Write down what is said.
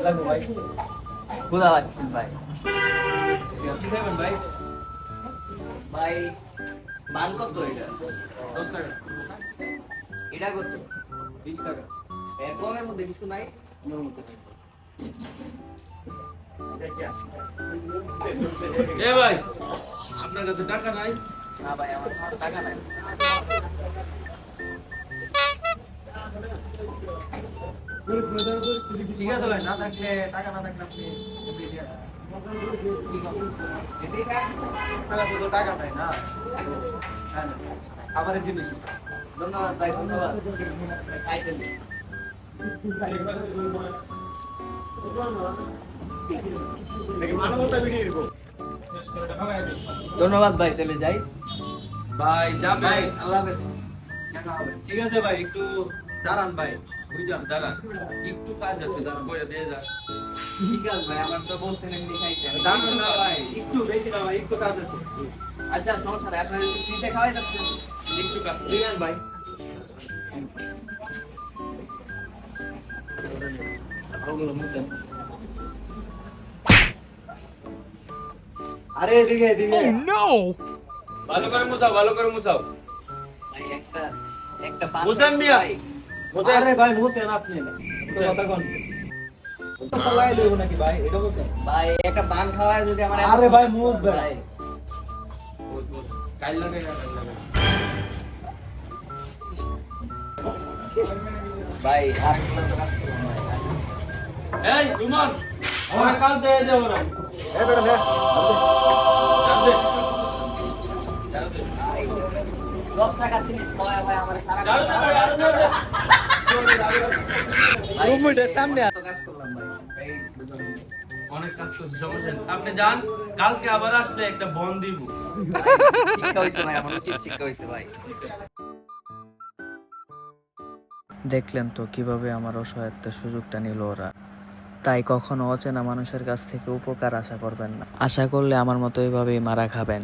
লাগবো ভাই। খোদা লাগছেন ভাই। কি খাবেন ভাই? ভাই মান কত এটা? 10 টাকা, এটা কত? 20 টাকা। এর কমের মধ্যে কিছু নাই? এ ভাই, আপনার কাছে টাকা নাই? না ভাই, আমার টাকা নাই। ঠিক আছে ভাই, না থাকলে টাকা না থাকলে আপনি তো টাকা নাই না। হ্যাঁ, খাবারের জিনিস। ধন্যবাদ ভাই, ধন্যবাদ। খাইছেন। ধন্যবাদ ভাই, তাহলে যাই। ভাই যাবে। ভাই আল্লাহ হাফেজ। দেখা হবে। ঠিক আছে ভাই, একটু দাঁড়ান ভাই, বুঝলাম, দাঁড়ান, একটু কাজ আছে, দাঁড়ান, বইটা দিয়ে যান। ঠিক আছে ভাই, আমার তো বলছেন এমনি খাইছেন। দাঁড়ান না ভাই, একটু বেশি না ভাই, একটু কাজ আছে। আচ্ছা সমস্যা নাই, আপনার ফ্রিতে খাওয়াই যাচ্ছে। একটু কাজ দিলেন ভাই। আরে এদিকে এদিকে। ভালো করে মুছাও, ভালো করে মুছাও। ভাই একটা একটা পান বুঝেন খাইছি মিয়া? ভাই। আরে ভাই মুছেন আপনি, তো কথা কোন কথা লাগাই দেব নাকি ভাই, এটা বুঝছেন? ভাই একটা পান খাওয়ায় যদি আমার আরে ভাই মুছ ভাই। কাল লাগাই না, কাল লাগাই। ভাই আর একটা কাজ করুন ভাই। এই রুমান, আমার কাল দিয়ে দে ওরা। এ বেটা নে, যাবে। যাবে। 10 টাকার জিনিস খাওয়ায় ভাই আমার সারা যাবে ভাই, আর যাবে। ভাই রুমের সামনে তো কাজ করলাম ভাই। এই দুজন মিলে। অনেক কাজ করছি, সমস্যা নেই। আপনি যান, কালকে আবার আসলে একটা বন দিব। শিক্ষা হইছে ভাই, আমার উচিত শিক্ষা হইছে ভাই। দেখলেন তো কিভাবে আমার অসহায়ত্বের সুযোগটা নিল ওরা। তাই কখনো অচেনা মানুষের কাছ থেকে উপকার আশা করবেন না। আশা করলে আমার মতো এভাবেই মারা খাবেন।